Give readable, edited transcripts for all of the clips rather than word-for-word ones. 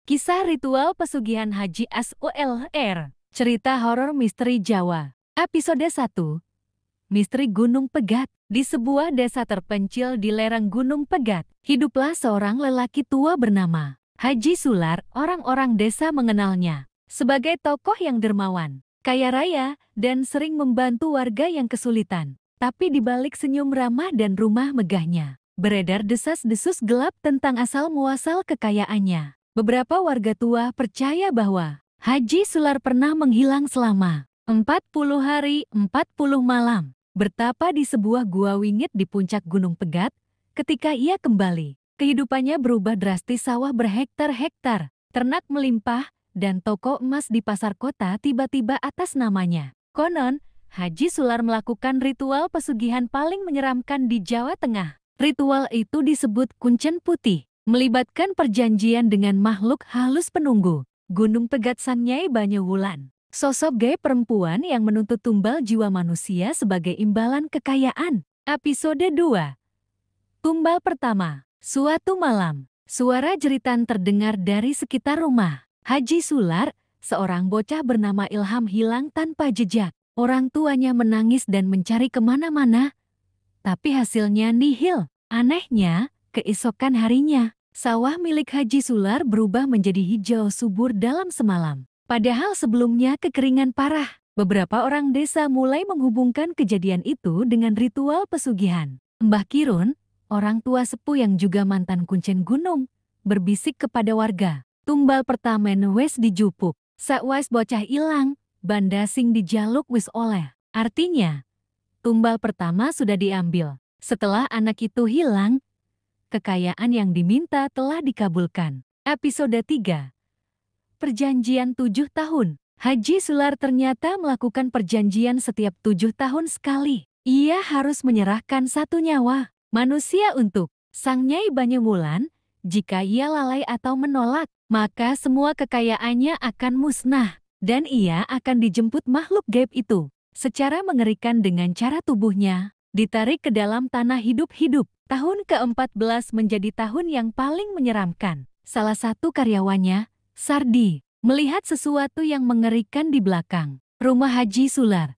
Kisah ritual pesugihan Haji SULR. Cerita horor misteri Jawa. Episode 1. Misteri Gunung Pegat. Di sebuah desa terpencil di lereng Gunung Pegat, hiduplah seorang lelaki tua bernama Haji Sular. Orang-orang desa mengenalnya sebagai tokoh yang dermawan, kaya raya, dan sering membantu warga yang kesulitan. Tapi di balik senyum ramah dan rumah megahnya, beredar desas-desus gelap tentang asal-muasal kekayaannya. Beberapa warga tua percaya bahwa Haji Sular pernah menghilang selama 40 hari 40 malam, bertapa di sebuah gua wingit di puncak Gunung Pegat. Ketika ia kembali, kehidupannya berubah drastis. Sawah berhektar-hektar, ternak melimpah, dan toko emas di pasar kota tiba-tiba atas namanya. Konon, Haji Sular melakukan ritual pesugihan paling menyeramkan di Jawa Tengah. Ritual itu disebut Kuncen Putih, melibatkan perjanjian dengan makhluk halus penunggu Gunung Pegat. Sang Nyai Banyuwulan, sosok gaib perempuan yang menuntut tumbal jiwa manusia sebagai imbalan kekayaan. Episode 2. Tumbal pertama. Suatu malam, suara jeritan terdengar dari sekitar rumah Haji Sular. Seorang bocah bernama Ilham hilang tanpa jejak. Orang tuanya menangis dan mencari kemana-mana, tapi hasilnya nihil. Anehnya, keesokan harinya, sawah milik Haji Sular berubah menjadi hijau subur dalam semalam. Padahal sebelumnya kekeringan parah. Beberapa orang desa mulai menghubungkan kejadian itu dengan ritual pesugihan. Mbah Kirun, orang tua sepuh yang juga mantan kuncen gunung, berbisik kepada warga. Tumbal pertama wes dijupuk. Sakwais bocah ilang, banda sing dijaluk wis oleh. Artinya, tumbal pertama sudah diambil. Setelah anak itu hilang, kekayaan yang diminta telah dikabulkan. Episode 3. Perjanjian 7 tahun. Haji Sular ternyata melakukan perjanjian setiap 7 tahun sekali. Ia harus menyerahkan satu nyawa manusia untuk Sang Nyai Banyuwulan. Jika ia lalai atau menolak, maka semua kekayaannya akan musnah, dan ia akan dijemput makhluk gaib itu secara mengerikan dengan cara tubuhnya ditarik ke dalam tanah hidup-hidup. Tahun ke-14 menjadi tahun yang paling menyeramkan. Salah satu karyawannya, Sardi, melihat sesuatu yang mengerikan di belakang rumah Haji Sular.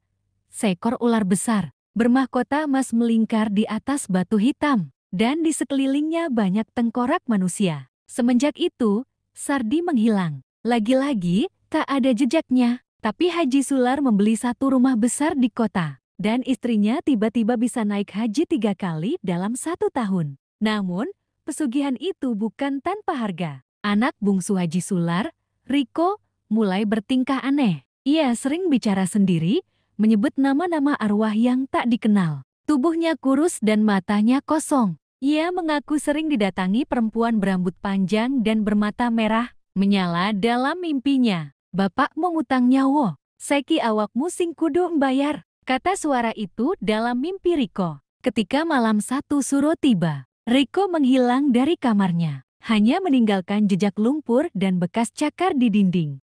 Seekor ular besar, bermahkota emas melingkar di atas batu hitam, dan di sekelilingnya banyak tengkorak manusia. Semenjak itu, Sardi menghilang. Lagi-lagi, tak ada jejaknya. Tapi Haji Sular membeli satu rumah besar di kota, dan istrinya tiba-tiba bisa naik haji 3 kali dalam 1 tahun. Namun, pesugihan itu bukan tanpa harga. Anak bungsu Haji Sular, Riko, mulai bertingkah aneh. Ia sering bicara sendiri, menyebut nama-nama arwah yang tak dikenal. Tubuhnya kurus dan matanya kosong. Ia mengaku sering didatangi perempuan berambut panjang dan bermata merah, menyala dalam mimpinya. "Bapakmu ngutang nyawa, saiki awakmu sing kudu mbayar," kata suara itu dalam mimpi Riko. Ketika malam satu suruh tiba, Riko menghilang dari kamarnya, hanya meninggalkan jejak lumpur dan bekas cakar di dinding.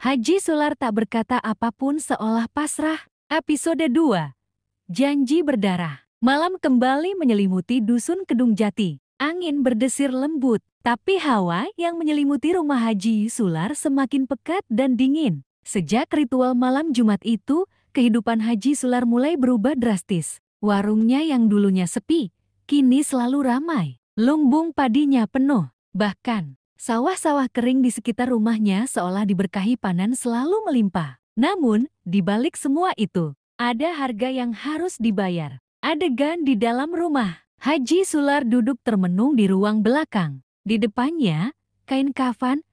Haji Sular tak berkata apapun, seolah pasrah. Episode 2. Janji berdarah. Malam kembali menyelimuti dusun Kedung Jati. Angin berdesir lembut, tapi hawa yang menyelimuti rumah Haji Sular semakin pekat dan dingin. Sejak ritual malam Jumat itu, kehidupan Haji Sular mulai berubah drastis. Warungnya yang dulunya sepi, kini selalu ramai. Lumbung padinya penuh. Bahkan, sawah-sawah kering di sekitar rumahnya seolah diberkahi panen selalu melimpah. Namun, di balik semua itu, ada harga yang harus dibayar. Adegan di dalam rumah. Haji Sular duduk termenung di ruang belakang. Di depannya, kain kafan,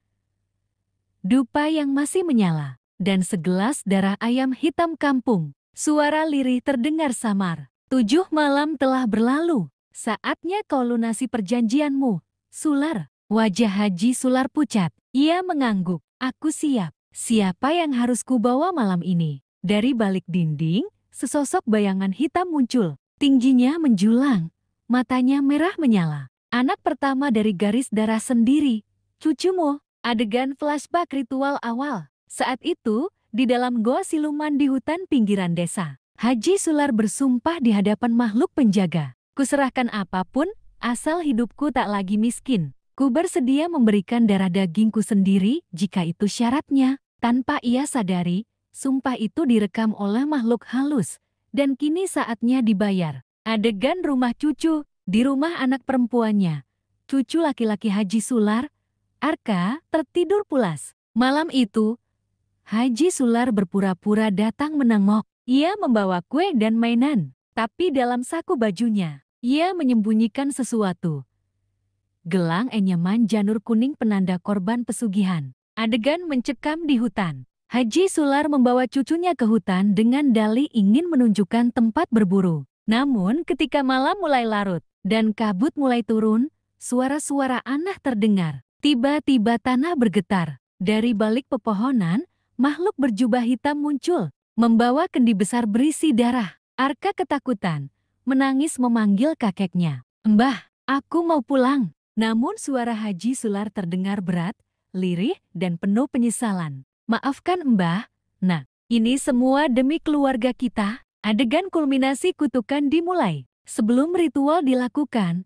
dupa yang masih menyala, dan segelas darah ayam hitam kampung. Suara lirih terdengar samar. "7 malam telah berlalu. Saatnya kau lunasi perjanjianmu, Sular." Wajah Haji Sular pucat. Ia mengangguk. "Aku siap. Siapa yang harus kubawa malam ini?" Dari balik dinding, sesosok bayangan hitam muncul. Tingginya menjulang, matanya merah menyala. "Anak pertama dari garis darah sendiri, cucumu." Adegan flashback ritual awal. Saat itu, di dalam goa siluman di hutan pinggiran desa. Haji Sular bersumpah di hadapan makhluk penjaga. Kuserahkan apapun, asal hidupku tak lagi miskin. Ku bersedia memberikan darah dagingku sendiri jika itu syaratnya. Tanpa ia sadari, sumpah itu direkam oleh makhluk halus. Dan kini saatnya dibayar. Adegan rumah cucu, di rumah anak perempuannya. Cucu laki-laki Haji Sular, Arka, tertidur pulas. Malam itu, Haji Sular berpura-pura datang menengok. Ia membawa kue dan mainan, tapi dalam saku bajunya, ia menyembunyikan sesuatu. Gelang enyeman janur kuning penanda korban pesugihan. Adegan mencekam di hutan. Haji Sular membawa cucunya ke hutan dengan dalih ingin menunjukkan tempat berburu. Namun ketika malam mulai larut dan kabut mulai turun, suara-suara aneh terdengar. Tiba-tiba tanah bergetar. Dari balik pepohonan, makhluk berjubah hitam muncul, membawa kendi besar berisi darah. Arka ketakutan, menangis memanggil kakeknya. "Mbah, aku mau pulang." Namun suara Haji Sular terdengar berat, lirih, dan penuh penyesalan. "Maafkan Mbah, nah, ini semua demi keluarga kita." Adegan kulminasi kutukan dimulai. Sebelum ritual dilakukan,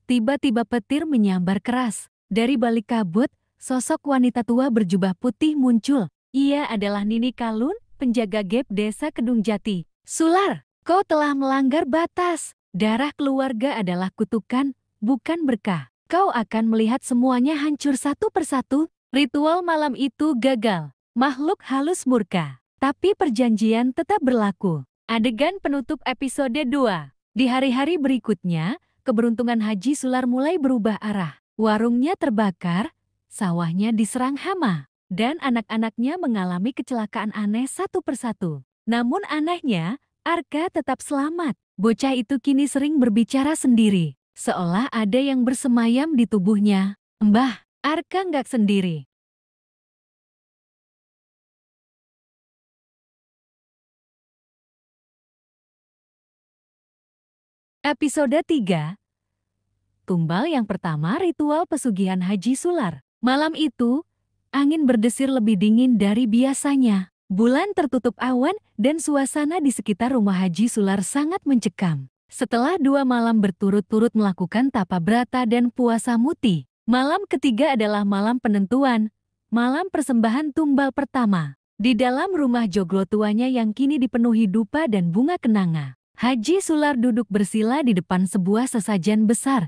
tiba-tiba petir menyambar keras. Dari balik kabut, sosok wanita tua berjubah putih muncul. Ia adalah Nini Kalun, penjaga gap desa Kedung Jati. "Sular, kau telah melanggar batas. Darah keluarga adalah kutukan, bukan berkah. Kau akan melihat semuanya hancur satu persatu." Ritual malam itu gagal. Makhluk halus murka. Tapi perjanjian tetap berlaku. Adegan penutup episode 2. Di hari-hari berikutnya, keberuntungan Haji Sular mulai berubah arah. Warungnya terbakar, sawahnya diserang hama, dan anak-anaknya mengalami kecelakaan aneh satu persatu. Namun anehnya, Arka tetap selamat. Bocah itu kini sering berbicara sendiri, seolah ada yang bersemayam di tubuhnya. "Mbah, Arka nggak sendiri." Episode 3. Tumbal yang pertama, ritual pesugihan Haji Sular. Malam itu, angin berdesir lebih dingin dari biasanya. Bulan tertutup awan dan suasana di sekitar rumah Haji Sular sangat mencekam. Setelah 2 malam berturut-turut melakukan tapa brata dan puasa muti, malam ketiga adalah malam penentuan, malam persembahan tumbal pertama. Di dalam rumah joglo tuanya yang kini dipenuhi dupa dan bunga kenanga, Haji Sular duduk bersila di depan sebuah sesajen besar.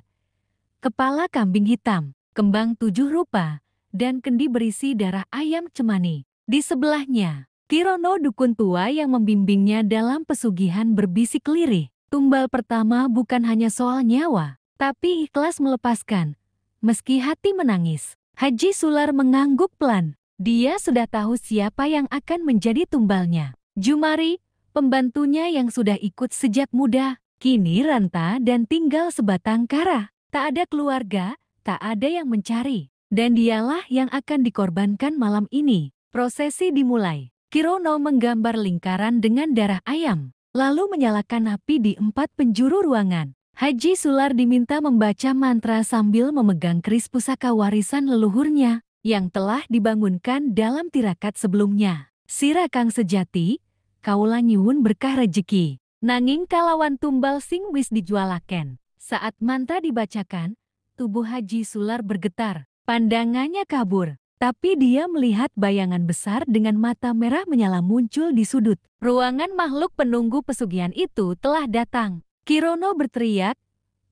Kepala kambing hitam, kembang 7 rupa, dan kendi berisi darah ayam cemani. Di sebelahnya, Kirono dukun tua yang membimbingnya dalam pesugihan berbisik lirih. Tumbal pertama bukan hanya soal nyawa, tapi ikhlas melepaskan. Meski hati menangis, Haji Sular mengangguk pelan. Dia sudah tahu siapa yang akan menjadi tumbalnya. Jumari, pembantunya yang sudah ikut sejak muda, kini ranta dan tinggal sebatang kara. Tak ada keluarga, tak ada yang mencari. Dan dialah yang akan dikorbankan malam ini. Prosesi dimulai. Kirono menggambar lingkaran dengan darah ayam, lalu menyalakan api di 4 penjuru ruangan. Haji Sular diminta membaca mantra sambil memegang keris pusaka warisan leluhurnya yang telah dibangunkan dalam tirakat sebelumnya. "Sira kang sejati, kaula nyuwun berkah rejeki. Nanging kalawan tumbal sing wis dijualaken." Saat mantra dibacakan, tubuh Haji Sular bergetar. Pandangannya kabur, tapi dia melihat bayangan besar dengan mata merah menyala muncul di sudut. Ruangan makhluk penunggu pesugihan itu telah datang. Kirono berteriak,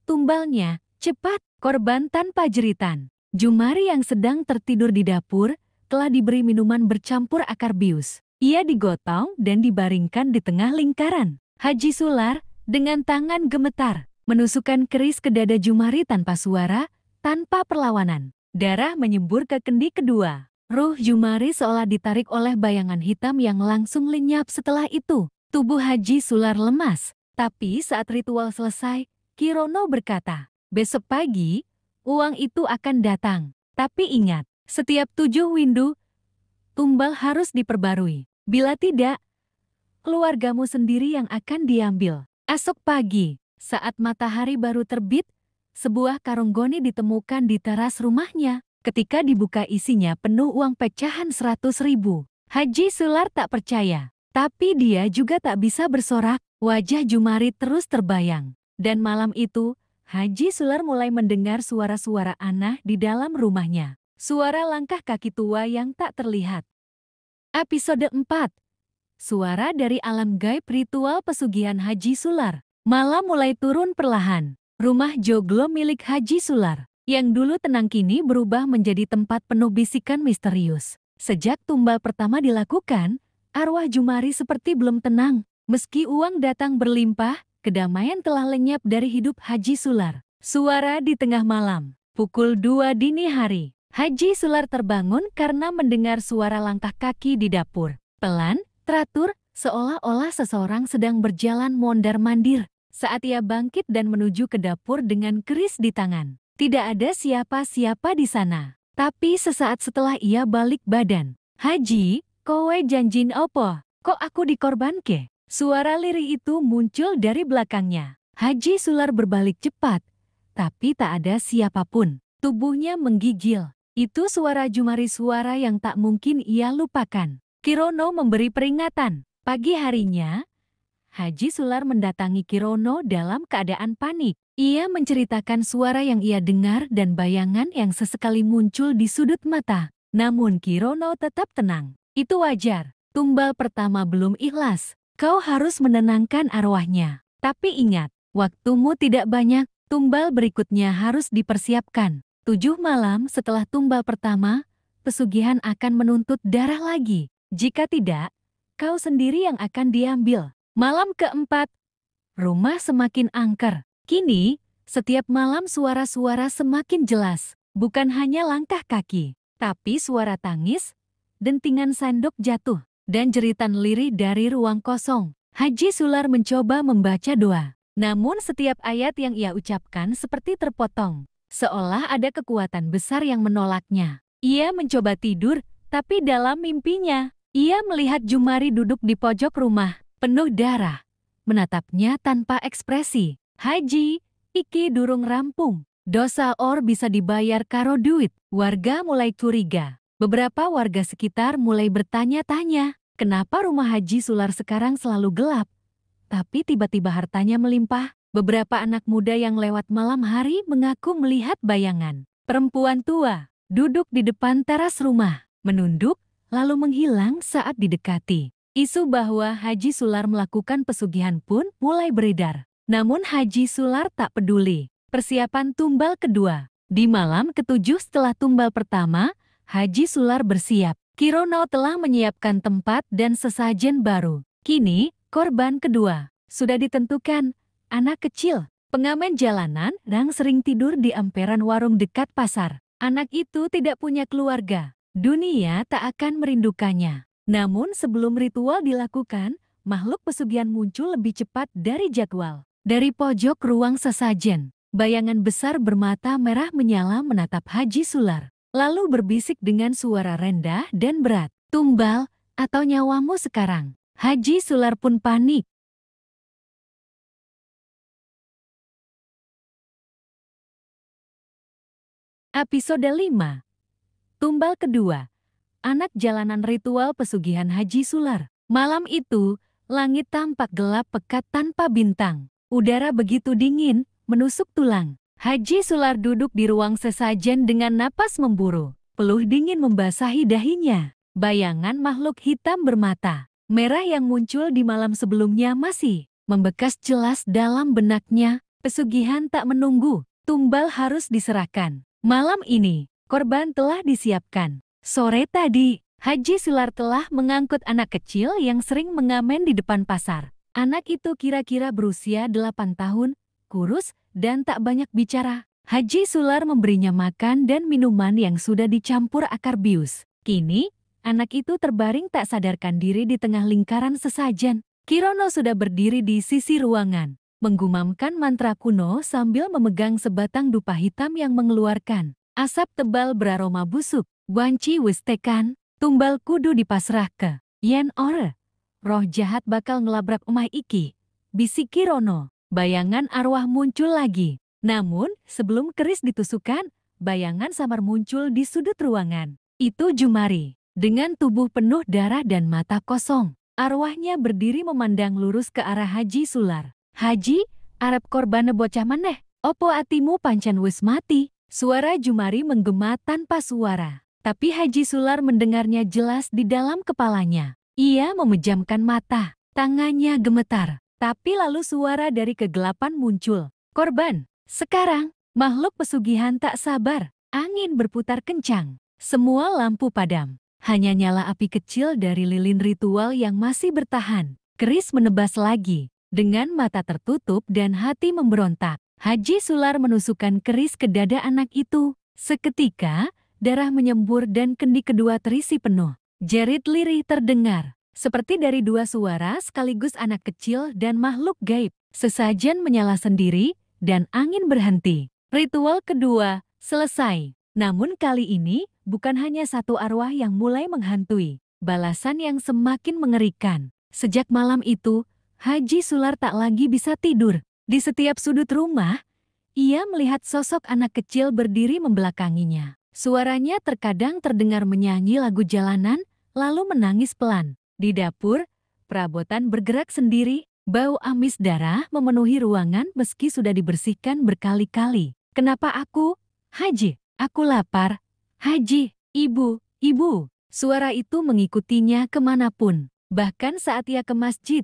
"Tumbalnya, cepat!" Korban tanpa jeritan. Jumari yang sedang tertidur di dapur, telah diberi minuman bercampur akar bius. Ia digotong dan dibaringkan di tengah lingkaran. Haji Sular, dengan tangan gemetar, menusukkan keris ke dada Jumari tanpa suara, tanpa perlawanan. Darah menyembur ke kendi kedua. Ruh Jumari seolah ditarik oleh bayangan hitam yang langsung lenyap setelah itu. Tubuh Haji Sular lemas. Tapi saat ritual selesai, Kirono berkata, "Besok pagi, uang itu akan datang. Tapi ingat, setiap 7 windu, tumbal harus diperbarui. Bila tidak, keluargamu sendiri yang akan diambil." Esok pagi, saat matahari baru terbit, sebuah karung goni ditemukan di teras rumahnya. Ketika dibuka isinya penuh uang pecahan 100.000. Haji Sular tak percaya. Tapi dia juga tak bisa bersorak. Wajah Jumari terus terbayang. Dan malam itu, Haji Sular mulai mendengar suara-suara aneh di dalam rumahnya. Suara langkah kaki tua yang tak terlihat. Episode 4. Suara dari alam gaib ritual pesugihan Haji Sular. Malam mulai turun perlahan. Rumah joglo milik Haji Sular, yang dulu tenang kini berubah menjadi tempat penuh bisikan misterius. Sejak tumbal pertama dilakukan, arwah Jumari seperti belum tenang. Meski uang datang berlimpah, kedamaian telah lenyap dari hidup Haji Sular. Suara di tengah malam, pukul 2 dini hari. Haji Sular terbangun karena mendengar suara langkah kaki di dapur. Pelan, teratur, seolah-olah seseorang sedang berjalan mondar-mandir. Saat ia bangkit dan menuju ke dapur dengan keris di tangan, tidak ada siapa-siapa di sana. Tapi sesaat setelah ia balik badan. "Haji, kowe janjin opo? Kok aku dikorbanke?" Suara lirih itu muncul dari belakangnya. Haji Sular berbalik cepat, tapi tak ada siapapun. Tubuhnya menggigil. Itu suara Jumari, suara yang tak mungkin ia lupakan. Kirono memberi peringatan. Pagi harinya, Haji Sular mendatangi Kirono dalam keadaan panik. Ia menceritakan suara yang ia dengar dan bayangan yang sesekali muncul di sudut mata. Namun Kirono tetap tenang. "Itu wajar. Tumbal pertama belum ikhlas. Kau harus menenangkan arwahnya. Tapi ingat, waktumu tidak banyak. Tumbal berikutnya harus dipersiapkan. 7 malam setelah tumbal pertama, pesugihan akan menuntut darah lagi. Jika tidak, kau sendiri yang akan diambil." Malam keempat, rumah semakin angker. Kini, setiap malam suara-suara semakin jelas. Bukan hanya langkah kaki, tapi suara tangis, dentingan sendok jatuh, dan jeritan lirih dari ruang kosong. Haji Sular mencoba membaca doa. Namun setiap ayat yang ia ucapkan seperti terpotong. Seolah ada kekuatan besar yang menolaknya. Ia mencoba tidur, tapi dalam mimpinya, ia melihat Jumari duduk di pojok rumah, penuh darah, menatapnya tanpa ekspresi. "Haji, iki durung rampung. Dosa or bisa dibayar karo duit." Warga mulai curiga. Beberapa warga sekitar mulai bertanya-tanya, kenapa rumah Haji Sular sekarang selalu gelap, tapi tiba-tiba hartanya melimpah. Beberapa anak muda yang lewat malam hari mengaku melihat bayangan perempuan tua duduk di depan teras rumah, menunduk, lalu menghilang saat didekati. Isu bahwa Haji Sular melakukan pesugihan pun mulai beredar. Namun Haji Sular tak peduli. Persiapan tumbal kedua. Di malam ketujuh setelah tumbal pertama, Haji Sular bersiap. Kirono telah menyiapkan tempat dan sesajen baru. Kini, korban kedua sudah ditentukan. Anak kecil, pengamen jalanan yang sering tidur di emperan warung dekat pasar. Anak itu tidak punya keluarga. Dunia tak akan merindukannya. Namun sebelum ritual dilakukan, makhluk pesugihan muncul lebih cepat dari jadwal. Dari pojok ruang sesajen, bayangan besar bermata merah menyala menatap Haji Sular. Lalu berbisik dengan suara rendah dan berat, "Tumbal atau nyawamu sekarang." Haji Sular pun panik. Episode 5. Tumbal kedua. Anak jalanan ritual pesugihan Haji Sular. Malam itu, langit tampak gelap pekat tanpa bintang. Udara begitu dingin, menusuk tulang. Haji Sular duduk di ruang sesajen dengan napas memburu. Peluh dingin membasahi dahinya. Bayangan makhluk hitam bermata merah yang muncul di malam sebelumnya masih membekas jelas dalam benaknya. Pesugihan tak menunggu, tumbal harus diserahkan. Malam ini, korban telah disiapkan. Sore tadi, Haji Sular telah mengangkut anak kecil yang sering mengamen di depan pasar. Anak itu kira-kira berusia 8 tahun, kurus, dan tak banyak bicara. Haji Sular memberinya makan dan minuman yang sudah dicampur akar bius. Kini, anak itu terbaring tak sadarkan diri di tengah lingkaran sesajen. Kirono sudah berdiri di sisi ruangan, menggumamkan mantra kuno sambil memegang sebatang dupa hitam yang mengeluarkan asap tebal beraroma busuk. "Wanci wis tekan, tumbal kudu dipasrah ke yen ora, roh jahat bakal ngelabrak omah iki," bisik Kirono. Bayangan arwah muncul lagi. Namun, sebelum keris ditusukkan, bayangan samar muncul di sudut ruangan. Itu Jumari. Dengan tubuh penuh darah dan mata kosong, arwahnya berdiri memandang lurus ke arah Haji Sular. "Haji, arep korbane bocah maneh, opo atimu pancen wis mati?" Suara Jumari menggema tanpa suara. Tapi Haji Sular mendengarnya jelas di dalam kepalanya. Ia memejamkan mata, tangannya gemetar. Tapi lalu suara dari kegelapan muncul. "Korban, sekarang!" Makhluk pesugihan tak sabar. Angin berputar kencang. Semua lampu padam. Hanya nyala api kecil dari lilin ritual yang masih bertahan. Keris menebas lagi. Dengan mata tertutup dan hati memberontak, Haji Sular menusukkan keris ke dada anak itu. Seketika, darah menyembur dan kendi kedua terisi penuh. Jerit lirih terdengar. Seperti dari dua suara sekaligus, anak kecil dan makhluk gaib. Sesajen menyala sendiri dan angin berhenti. Ritual kedua selesai. Namun kali ini bukan hanya satu arwah yang mulai menghantui. Balasan yang semakin mengerikan. Sejak malam itu, Haji Sular tak lagi bisa tidur. Di setiap sudut rumah, ia melihat sosok anak kecil berdiri membelakanginya. Suaranya terkadang terdengar menyanyi lagu jalanan, lalu menangis pelan. Di dapur, perabotan bergerak sendiri, bau amis darah memenuhi ruangan meski sudah dibersihkan berkali-kali. "Kenapa aku? Haji, aku lapar. Haji, ibu, ibu." Suara itu mengikutinya kemanapun. Bahkan saat ia ke masjid,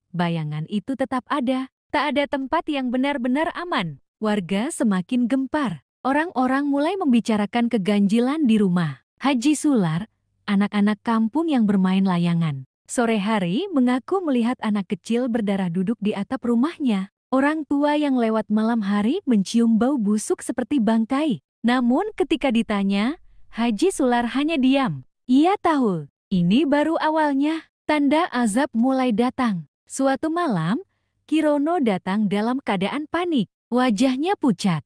bayangan itu tetap ada. Tak ada tempat yang benar-benar aman. Warga semakin gempar. Orang-orang mulai membicarakan keganjilan di rumah Haji Sular, anak-anak kampung yang bermain layangan. Sore hari mengaku melihat anak kecil berdarah duduk di atap rumahnya. Orang tua yang lewat malam hari mencium bau busuk seperti bangkai. Namun ketika ditanya, Haji Sular hanya diam. Ia tahu, ini baru awalnya. Tanda azab mulai datang. Suatu malam, Kirono datang dalam keadaan panik. Wajahnya pucat,